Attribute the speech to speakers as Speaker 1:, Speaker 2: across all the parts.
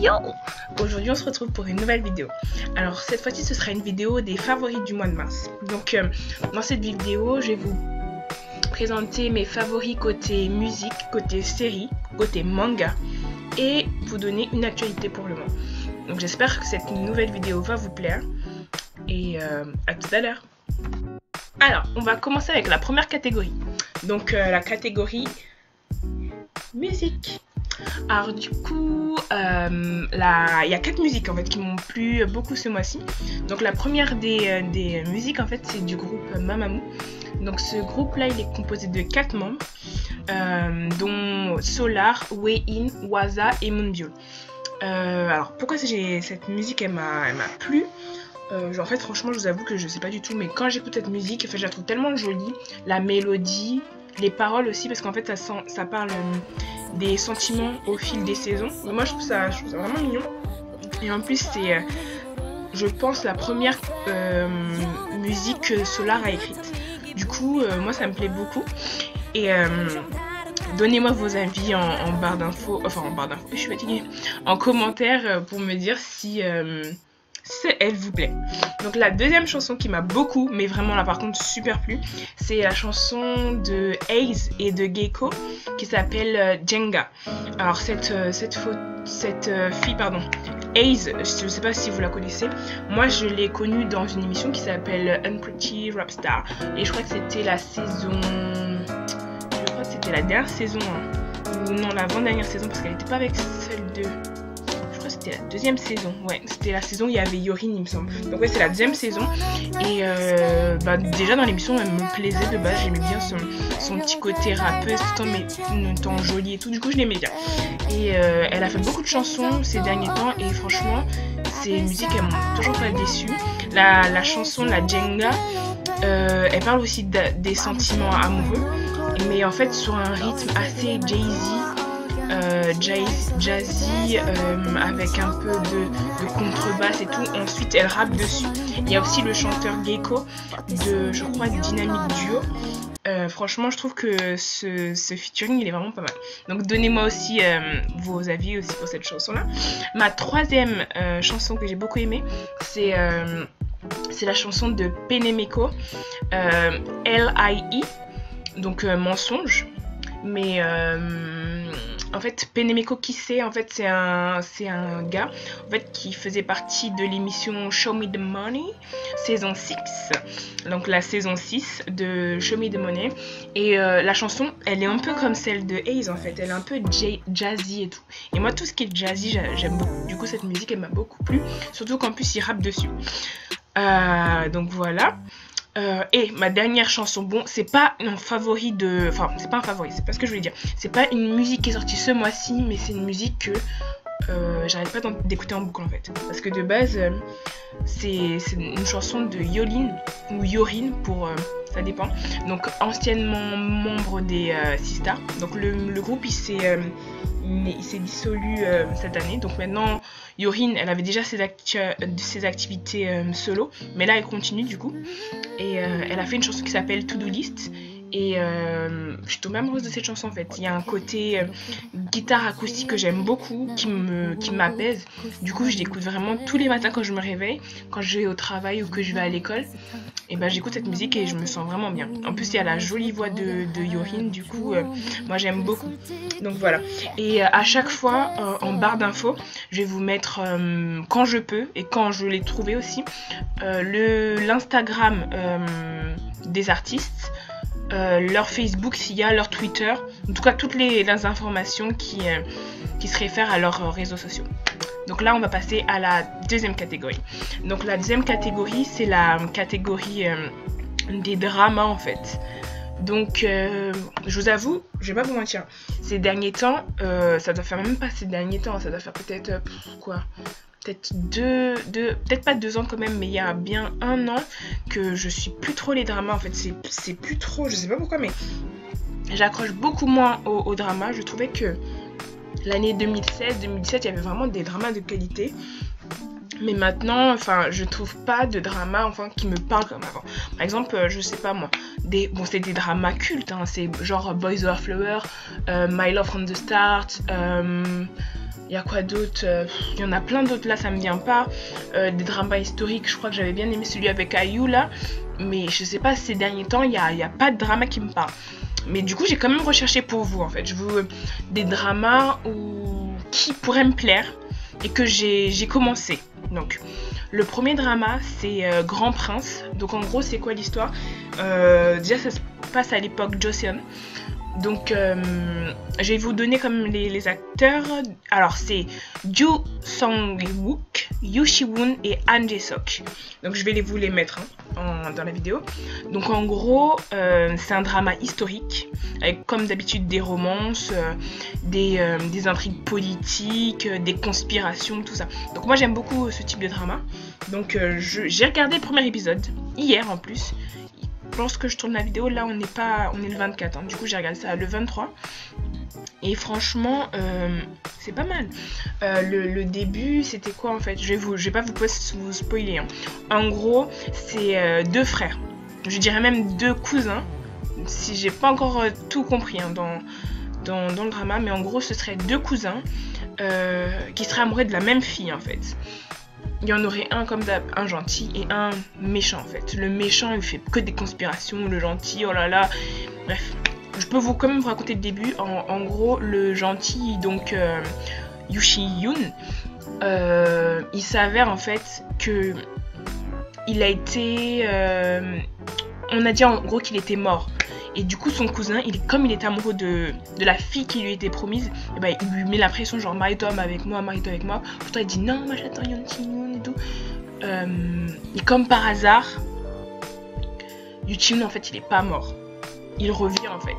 Speaker 1: Yo! Aujourd'hui on se retrouve pour une nouvelle vidéo. Alors cette fois-ci ce sera une vidéo des favoris du mois de mars. Donc dans cette vidéo je vais vous présenter mes favoris côté musique, côté série, côté manga et vous donner une actualité pour le mois. Donc j'espère que cette nouvelle vidéo va vous plaire et à tout à l'heure. Alors on va commencer avec la première catégorie. Donc la catégorie musique. Alors du coup, il y a 4 musiques en fait qui m'ont plu beaucoup ce mois-ci. Donc la première des musiques en fait c'est du groupe Mamamoo. Donc ce groupe là il est composé de 4 membres dont Solar, Wei-in, Waza et Moonbyul. Alors pourquoi cette musique elle m'a plu? En fait franchement je vous avoue que je sais pas du tout, mais quand j'écoute cette musique en fait, je la trouve tellement jolie, la mélodie, les paroles aussi, parce qu'en fait ça parle des sentiments au fil des saisons. Et moi je trouve ça vraiment mignon. Et en plus c'est je pense la première musique que Solar a écrite. Du coup moi ça me plaît beaucoup. Et donnez-moi vos avis en barre d'infos, enfin en barre d'infos, je suis fatiguée, en commentaire pour me dire si elle vous plaît. Donc la deuxième chanson qui m'a beaucoup, mais vraiment là par contre super plu, c'est la chanson de Ace et de Gecko qui s'appelle Jenga. Alors cette fille, pardon, Ace, je ne sais pas si vous la connaissez, moi je l'ai connue dans une émission qui s'appelle Unpretty Rapstar et je crois que c'était la saison, je crois que c'était la dernière saison, ou non l'avant-dernière saison parce qu'elle n'était pas avec celle de... C'était la deuxième saison, ouais, c'était la saison où il y avait Yorin il me semble. Donc ouais c'est la deuxième saison et déjà dans l'émission elle me plaisait de base, j'aimais bien son petit côté rappeuse tout en étant jolie et tout, du coup je l'aimais bien. Et elle a fait beaucoup de chansons ces derniers temps et franchement ces musiques elles m'ont toujours pas déçue. La chanson, la Jenga, elle parle aussi des sentiments amoureux mais en fait sur un rythme assez jazzy avec un peu de contrebasse et tout. Ensuite elle rappe dessus. Il y a aussi le chanteur Gecko de, je crois, Dynamic Duo. Franchement je trouve que ce featuring il est vraiment pas mal. Donc donnez-moi aussi vos avis aussi pour cette chanson là. Ma troisième chanson que j'ai beaucoup aimée c'est la chanson de Penemeko, L.I.E. donc mensonge. Mais en fait Penemeko qui c'est, en fait c'est un gars en fait qui faisait partie de l'émission Show Me the Money saison 6, donc la saison 6 de Show Me the Money. Et la chanson elle est un peu comme celle de Ace en fait, elle est un peu jazzy et tout, et moi tout ce qui est jazzy j'aime beaucoup. Du coup cette musique elle m'a beaucoup plu, surtout qu'en plus il rappe dessus. Donc voilà. Et ma dernière chanson, bon c'est pas un favori de... Enfin c'est pas un favori, c'est pas ce que je voulais dire. C'est pas une musique qui est sortie ce mois-ci, mais c'est une musique que j'arrête pas d'écouter en boucle en fait. Parce que de base c'est une chanson de Yolin ou Yorin pour... ça dépend. Donc anciennement membre des Sistar. Donc le groupe il s'est dissolu cette année. Donc maintenant Yorin elle avait déjà ses activités solo, mais là elle continue du coup. Et elle a fait une chanson qui s'appelle To Do List. Et je suis tombée amoureuse de cette chanson en fait. Il y a un côté guitare acoustique que j'aime beaucoup, qui m'apaise. Du coup je l'écoute vraiment tous les matins quand je me réveille, quand je vais au travail ou que je vais à l'école. Et j'écoute cette musique et je me sens vraiment bien. En plus il y a la jolie voix de Yorin, du coup moi j'aime beaucoup. Donc voilà. Et à chaque fois en barre d'infos je vais vous mettre quand je peux et quand je l'ai trouvé aussi l'Instagram des artistes, leur Facebook s'il y a, leur Twitter, en tout cas toutes les informations qui se réfèrent à leurs réseaux sociaux. Donc là on va passer à la deuxième catégorie. Donc la deuxième catégorie c'est la catégorie des dramas en fait. Donc je vous avoue, je vais pas vous mentir, ces derniers temps, ça doit faire même pas ces derniers temps, ça doit faire peut-être peut-être pas 2 ans quand même, mais il y a bien 1 an que je suis plus trop les dramas en fait. C'est plus trop, je sais pas pourquoi, mais j'accroche beaucoup moins aux dramas. Je trouvais que l'année 2016-2017 il y avait vraiment des dramas de qualité. Mais maintenant, enfin, je trouve pas de drama enfin qui me parle comme avant. Par exemple, je sais pas moi, c'est des dramas cultes, hein, c'est genre Boys Over Flower, My Love from the Start, Il y a quoi d'autre? Il y en a plein d'autres là, ça me vient pas. Des dramas historiques, je crois que j'avais bien aimé celui avec Ayu là. Mais je sais pas, ces derniers temps, il y a pas de drama qui me parle. Mais du coup, j'ai quand même recherché pour vous en fait. Je veux des dramas qui pourraient me plaire et que j'ai commencé. Donc, le premier drama, c'est Grand Prince. Donc, en gros, c'est quoi l'histoire? Déjà, ça se passe à l'époque Joseon. Donc, je vais vous donner comme les acteurs. Alors, c'est Joo Sang-wook, Yoo Si-woon et Han Jae-sok. Donc, je vais vous les mettre dans la vidéo. Donc, en gros, c'est un drama historique, avec comme d'habitude des romances, des intrigues politiques, des conspirations, tout ça. Donc, moi, j'aime beaucoup ce type de drama. Donc, j'ai regardé le premier épisode, hier en plus. Je pense que je tourne la vidéo, là on est le 24, hein. Du coup j'ai regardé ça le 23 et franchement c'est pas mal. Le début c'était quoi en fait? Je vais pas vous spoiler, hein. En gros c'est deux frères, je dirais même deux cousins, si j'ai pas encore tout compris hein, dans le drama, mais en gros ce serait deux cousins qui seraient amoureux de la même fille en fait. Il y en aurait un comme d'hab, un gentil et un méchant en fait. Le méchant il fait que des conspirations, le gentil, oh là là. Bref, je peux quand même vous raconter le début. En gros, le gentil, donc Yoo Si-yoon, il s'avère en fait que il a été... on a dit en gros qu'il était mort. Et du coup son cousin, comme il était amoureux de la fille qui lui était promise, et ben, il lui met la pression genre marie-toi avec moi, marie-toi avec moi. Pourtant il dit non, moi j'attends Yoo Si-yoon et tout. Et comme par hasard, Yoo Si-yoon en fait il est pas mort. Il revient en fait.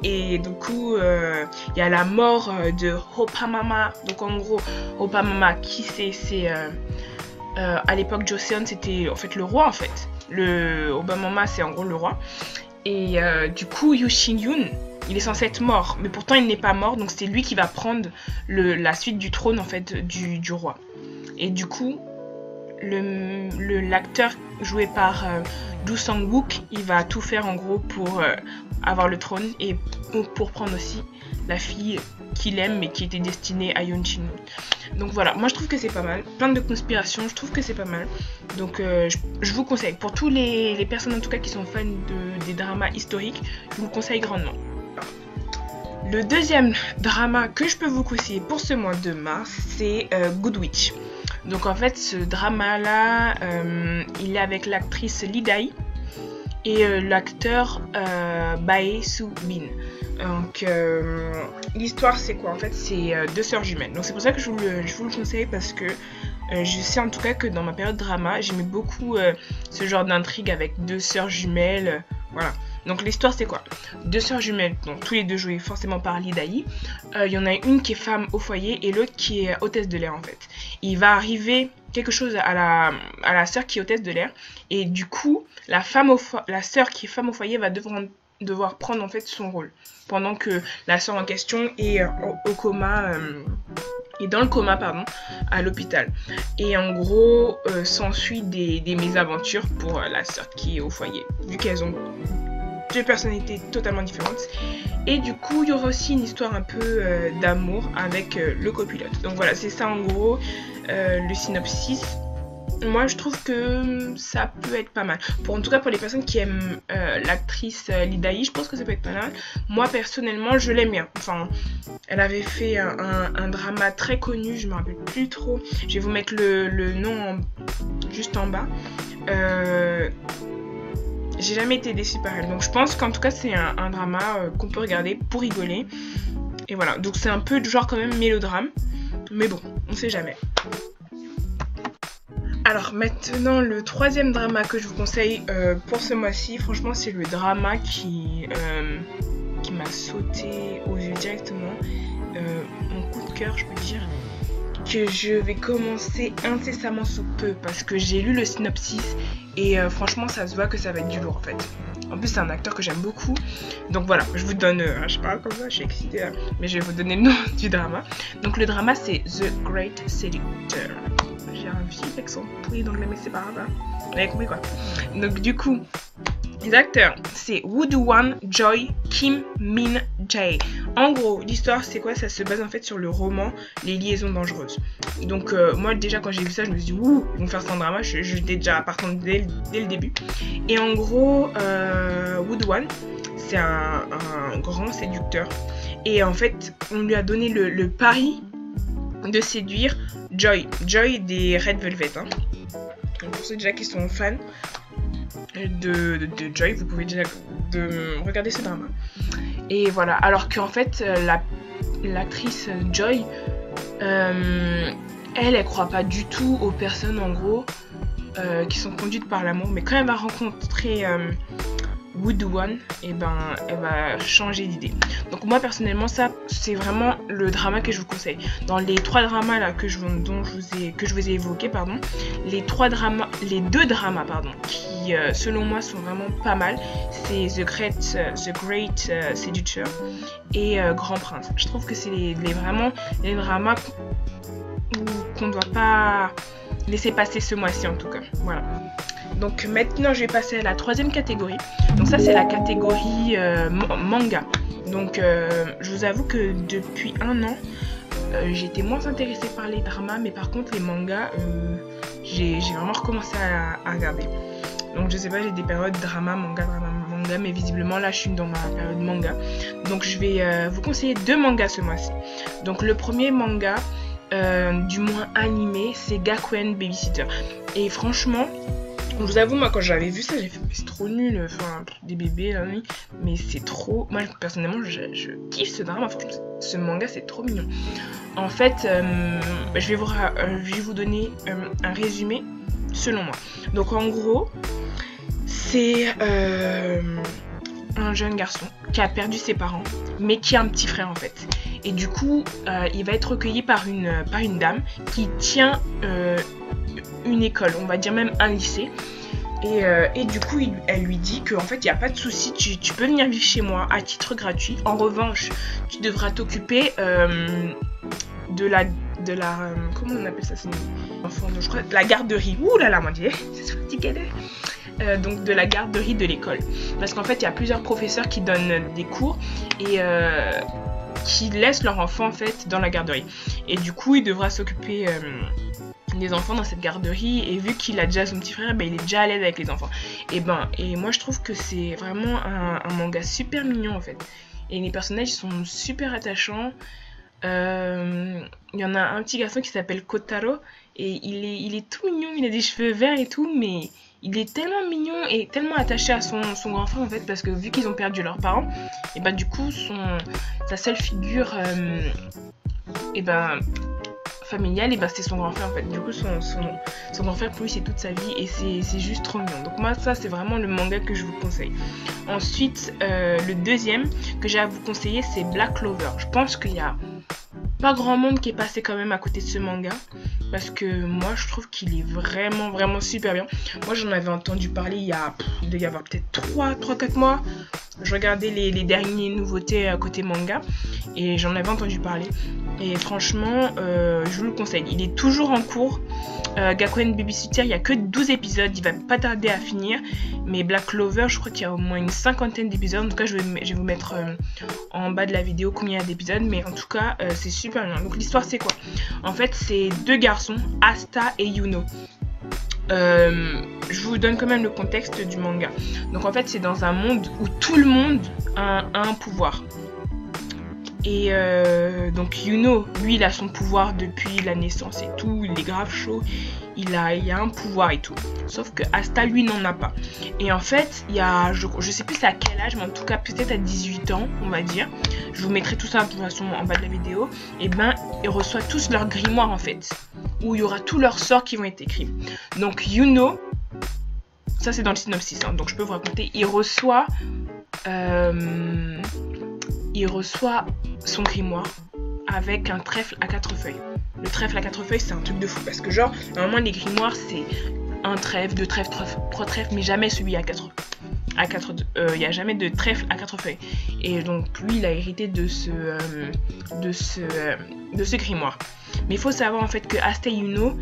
Speaker 1: Et du coup il y a la mort de Oppa Mama. Donc en gros Oppa Mama qui c'est à l'époque Joseon c'était en fait le roi en fait. Le Oppa Mama c'est en gros le roi. Et du coup, Yoo Si-yoon, il est censé être mort, mais pourtant il n'est pas mort, donc c'est lui qui va prendre la suite du trône en fait du roi. Et du coup, l'acteur joué par Joo Sang-wook, il va tout faire en gros pour avoir le trône et pour prendre aussi la fille qu'il aime mais qui était destinée à Yoo Si-yoon. Donc voilà, moi je trouve que c'est pas mal, plein de conspirations, je trouve que c'est pas mal. Donc je vous conseille, pour tous les personnes en tout cas qui sont fans des dramas historiques, je vous le conseille grandement. Le deuxième drama que je peux vous conseiller pour ce mois de mars, c'est Good Witch. Donc en fait ce drama là, il est avec l'actrice Lee Dae et l'acteur Bae Soo-bin. Donc l'histoire c'est quoi en fait? C'est deux sœurs jumelles. Donc c'est pour ça que je vous le conseille, parce que je sais en tout cas que dans ma période drama j'aimais beaucoup ce genre d'intrigue avec deux sœurs jumelles, voilà. Donc l'histoire c'est quoi? Deux sœurs jumelles, donc tous les deux joués forcément par Lee Dae. Il y en a une qui est femme au foyer et l'autre qui est hôtesse de l'air en fait. Il va arriver quelque chose à la sœur qui est hôtesse de l'air, et du coup la sœur qui est femme au foyer va devoir prendre en fait son rôle pendant que la sœur en question est au coma, et dans le coma pardon, à l'hôpital. Et en gros s'ensuit des mésaventures pour la sœur qui est au foyer, vu qu'elles ont deux personnalités totalement différentes. Et du coup il y aura aussi une histoire un peu d'amour avec le copilote. Donc voilà, c'est ça en gros le synopsis. Moi je trouve que ça peut être pas mal. En tout cas pour les personnes qui aiment l'actrice Lee Dae, je pense que ça peut être pas mal. Moi personnellement je l'aime bien. Enfin, elle avait fait un drama très connu, je me rappelle plus trop. Je vais vous mettre le nom juste en bas. J'ai jamais été déçue par elle. Donc je pense qu'en tout cas c'est un drama qu'on peut regarder pour rigoler. Et voilà, donc c'est un peu du genre quand même mélodrame. Mais bon, on sait jamais. Alors maintenant le troisième drama que je vous conseille pour ce mois-ci, franchement c'est le drama qui m'a sauté aux yeux directement. Mon coup de cœur, je peux dire que je vais commencer incessamment sous peu parce que j'ai lu le synopsis et franchement ça se voit que ça va être du lourd en fait. En plus c'est un acteur que j'aime beaucoup, donc voilà, je vous donne, je parle comme ça, je suis excitée là, mais je vais vous donner le nom du drama. Donc le drama c'est The Great Seductor. J'ai un vif accent pourri d'anglais mais c'est pas grave, vous avez compris quoi. Donc du coup Les acteurs, c'est Woo Do-won, Joy, Kim Min Jae. En gros, l'histoire, c'est quoi? Ça se base en fait sur le roman Les Liaisons Dangereuses. Donc moi déjà quand j'ai vu ça, je me suis dit ouh, ils vont faire ça en drama. J'étais déjà partante dès le début. Et en gros, Woo Do-won, c'est un grand séducteur. Et en fait, on lui a donné le pari de séduire Joy. Joy des Red Velvet. Hein. Donc pour ceux déjà qui sont fans de Joy, vous pouvez déjà regarder ce drama. Et voilà, alors qu'en fait, l'actrice Joy, elle croit pas du tout aux personnes en gros qui sont conduites par l'amour, mais quand elle va rencontrer Woo Do-won, et ben elle va changer d'idée. Donc moi personnellement, ça c'est vraiment le drama que je vous conseille. Dans les 3 dramas là que je vous ai évoqués, pardon, les 2 dramas qui selon moi sont vraiment pas mal, c'est The Great Seducer et Grand Prince. Je trouve que c'est vraiment les dramas qu'on doit pas laisser passer ce mois-ci en tout cas. Voilà. Donc maintenant je vais passer à la 3e catégorie. Donc ça c'est la catégorie manga. Donc je vous avoue que depuis 1 an j'étais moins intéressée par les dramas, mais par contre les mangas j'ai vraiment recommencé à regarder. Donc je sais pas, j'ai des périodes drama, manga, mais visiblement là je suis dans ma période manga. Donc je vais vous conseiller 2 mangas ce mois-ci. Donc le premier manga, du moins animé, c'est Gakuen Babysitter. Et franchement, je vous avoue, moi quand j'avais vu ça, j'ai fait c'est trop nul, enfin des bébés là, oui. Mais c'est trop, moi personnellement je kiffe ce drama, franchement ce manga c'est trop mignon. En fait, je vais vous donner un résumé selon moi. Donc en gros, c'est un jeune garçon qui a perdu ses parents, mais qui a un petit frère en fait. Et du coup, il va être recueilli par une dame qui tient une école, on va dire même un lycée. Et du coup, elle lui dit qu'en fait, il n'y a pas de souci, tu peux venir vivre chez moi à titre gratuit. En revanche, tu devras t'occuper de la comment on appelle ça, c'est enfant, je crois, de la garderie. Ouh là là, mon dieu, c'est fatigué. Donc de la garderie de l'école. Parce qu'en fait, il y a plusieurs professeurs qui donnent des cours et qui laissent leur enfant en fait dans la garderie. Et du coup, il devra s'occuper des enfants dans cette garderie, et vu qu'il a déjà son petit frère, il est déjà à l'aise avec les enfants. Et moi je trouve que c'est vraiment un manga super mignon en fait. Et les personnages sont super attachants. Il y en a un petit garçon qui s'appelle Kotaro, et il est tout mignon, il a des cheveux verts et tout, mais il est tellement mignon et tellement attaché à son grand frère en fait, parce que vu qu'ils ont perdu leurs parents, et du coup sa seule figure familiale, c'est son grand frère en fait. Du coup son grand frère pour lui c'est toute sa vie, et c'est juste trop mignon. Donc moi ça c'est vraiment le manga que je vous conseille. Ensuite le deuxième que j'ai à vous conseiller, c'est Black Clover. Je pense qu'il y a pas grand monde qui est passé quand même à côté de ce manga, parce que moi je trouve qu'il est vraiment vraiment super bien. Moi j'en avais entendu parler il doit y avoir peut-être 3-4 mois. Je regardais les dernières nouveautés côté manga et j'en avais entendu parler, et franchement je vous le conseille. Il est toujours en cours, Gakuen Babysitter, il n'y a que 12 épisodes, il va pas tarder à finir. Mais Black Clover, je crois qu'il y a au moins une 50aine d'épisodes. En tout cas je vais vous mettre en bas de la vidéo combien il y a d'épisodes, mais en tout cas c'est super bien. Donc l'histoire c'est quoi? En fait c'est 2 garçons, Asta et Yuno. Je vous donne quand même le contexte du manga. Donc en fait c'est dans un monde où tout le monde a un pouvoir. Et donc Yuno, lui il a son pouvoir depuis la naissance et tout, il est grave chaud, il a un pouvoir et tout. Sauf que Asta lui n'en a pas. Et en fait il y a, je sais plus à quel âge, mais en tout cas peut-être à 18 ans on va dire. Je vous mettrai tout ça de toute façon en bas de la vidéo. Et ils reçoivent tous leur grimoire en fait, où il y aura tous leurs sorts qui vont être écrits. Donc Yuno, ça c'est dans le synopsis, hein, donc je peux vous raconter, il reçoit son grimoire avec un trèfle à 4 feuilles. Le trèfle à 4 feuilles c'est un truc de fou, parce que genre normalement les grimoires c'est un trèfle, 2 trèfles, 3 trèfles, mais jamais celui à 4. Il n'y a jamais de trèfle à 4 feuilles. Et donc lui il a hérité de ce grimoire. Mais il faut savoir en fait que Asta et Yuno,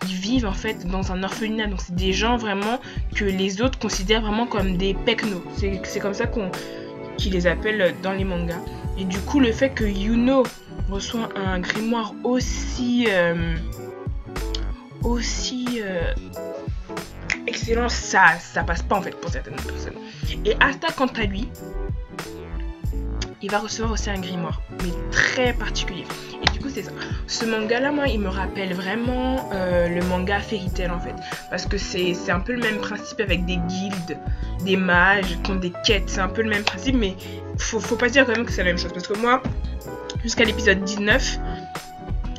Speaker 1: ils vivent en fait dans un orphelinat. Donc c'est des gens vraiment que les autres considèrent vraiment comme des pekno. C'est comme ça qu'ils les appellent dans les mangas. Et du coup, le fait que Yuno reçoit un grimoire aussi excellent, ça passe pas en fait pour certaines personnes. Et Asta, quant à lui, il va recevoir aussi un grimoire, mais très particulier. Et du coup, c'est ça. Ce manga-là, moi, il me rappelle vraiment le manga Fairy Tail, en fait. Parce que c'est un peu le même principe avec des guildes, des mages qui ont des quêtes. C'est un peu le même principe, mais faut pas dire quand même que c'est la même chose. Parce que moi, jusqu'à l'épisode 19,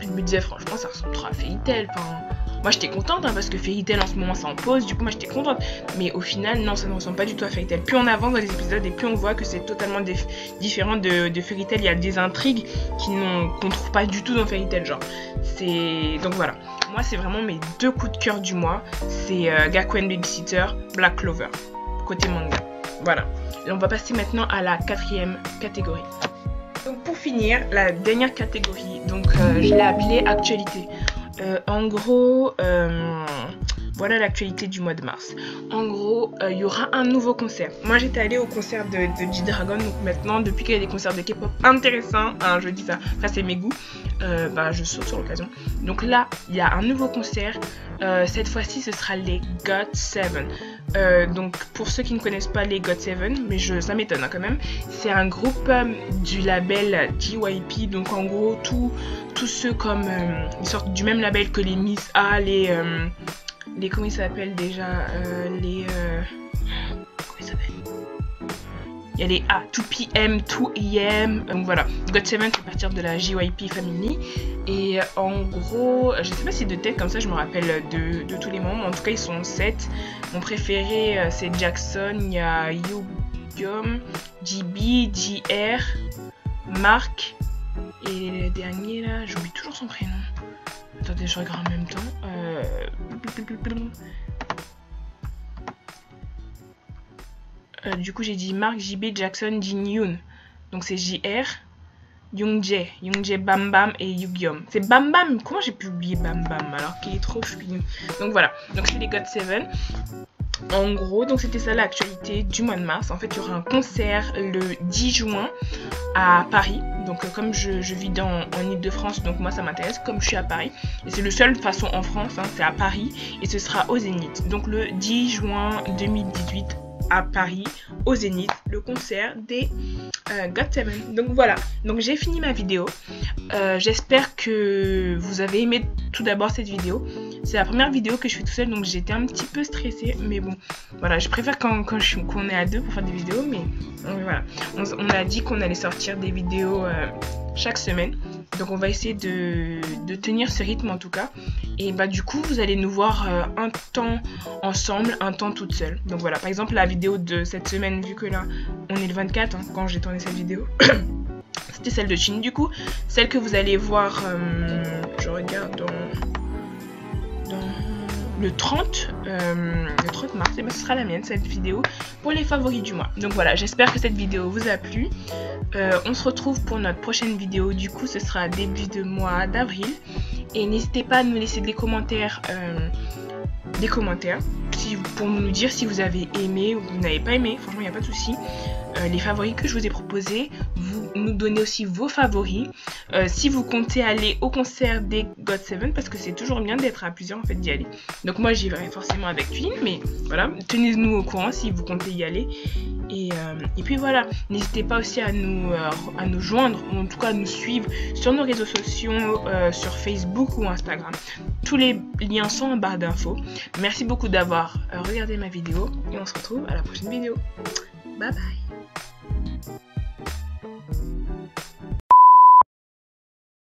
Speaker 1: je me disais, franchement, ça ressemble trop à Fairy Tail. Enfin, moi, j'étais contente, hein, parce que Fairy Tail, en ce moment, ça en pause. Du coup, moi, j'étais contente. Mais au final, non, ça ne ressemble pas du tout à Fairy Tail. Plus on avance dans les épisodes et plus on voit que c'est totalement différent de Fairy Tail. Il y a des intrigues qu'on trouve pas du tout dans Fairy Tail, genre. Donc voilà. Moi, c'est vraiment mes 2 coups de cœur du mois. C'est Gakuen Babysitter, Black Clover, côté manga. Voilà. Et on va passer maintenant à la 4e catégorie. Donc pour finir, la dernière catégorie, donc je l'ai appelée actualité. En gros, voilà l'actualité du mois de mars. En gros, il y aura un nouveau concert. Moi, j'étais allée au concert de G-Dragon. Donc maintenant, depuis qu'il y a des concerts de K-pop intéressants, hein, je dis ça, après c'est mes goûts, je saute sur l'occasion. Donc là, il y a un nouveau concert. Cette fois-ci, ce sera les GOT7. Donc pour ceux qui ne connaissent pas les GOT7, mais ça m'étonne hein, quand même, c'est un groupe du label JYP. Donc en gros, tous ceux comme ils sortent du même label que les Miss A, les comment ils s'appellent déjà, comment ils s'appellent, il y a les A, 2PM, 2EM, donc voilà. GOT7 fait partir de la JYP Family. Et en gros, je sais pas si de tête comme ça je me rappelle de tous les membres, en tout cas ils sont 7. Mon préféré c'est Jackson, il y a Yugyom, JB, JR, Mark, et le dernier là, j'oublie toujours son prénom. Attendez, je regarde en même temps. Du coup, j'ai dit Mark, JB, Jackson, Jin Yoon. Donc c'est JR, Youngjae, Bam Bam et Yugyom. C'est Bam Bam. Comment j'ai pu oublier Bam Bam alors qu'il est trop choupi. Donc voilà. Donc c'est les GOT7. En gros, donc c'était ça l'actualité du mois de mars. En fait, il y aura un concert le 10 juin à Paris. Donc comme je vis en Ile-de-France, donc moi ça m'intéresse comme je suis à Paris. Et c'est le seul de façon en France, hein, c'est à Paris. Et ce sera au Zénith. Donc le 10 juin 2018 à Paris, au Zénith, le concert des GOT7. Donc voilà, donc j'ai fini ma vidéo. J'espère que vous avez aimé tout d'abord cette vidéo. C'est la première vidéo que je fais tout seul, donc j'étais un petit peu stressée. Mais bon, voilà, je préfère qu'on est à deux pour faire des vidéos. Mais voilà, on a dit qu'on allait sortir des vidéos chaque semaine. Donc on va essayer de tenir ce rythme en tout cas. Et bah du coup vous allez nous voir un temps ensemble, un temps toute seule. Donc voilà, par exemple la vidéo de cette semaine, vu que là on est le 24 hein, quand j'ai tourné cette vidéo. C'était celle de Chine du coup. Celle que vous allez voir, je regarde dans le 30 mars, et ben, ce sera la mienne cette vidéo pour les favoris du mois. Donc voilà, j'espère que cette vidéo vous a plu. On se retrouve pour notre prochaine vidéo, du coup ce sera début de mois d'avril. Et n'hésitez pas à nous laisser des commentaires pour nous dire si vous avez aimé ou vous n'avez pas aimé. Franchement, il n'y a pas de souci. Les favoris que je vous ai proposés, vous nous donnez aussi vos favoris. Si vous comptez aller au concert des GOT7, parce que c'est toujours bien d'être à plusieurs en fait d'y aller. Donc moi j'y verrai forcément avec Twin, mais voilà, tenez-nous au courant si vous comptez y aller. Et puis voilà, n'hésitez pas aussi à nous joindre, ou en tout cas à nous suivre sur nos réseaux sociaux, sur Facebook ou Instagram. Tous les liens sont en barre d'infos. Merci beaucoup d'avoir regardé ma vidéo et on se retrouve à la prochaine vidéo. Bye bye.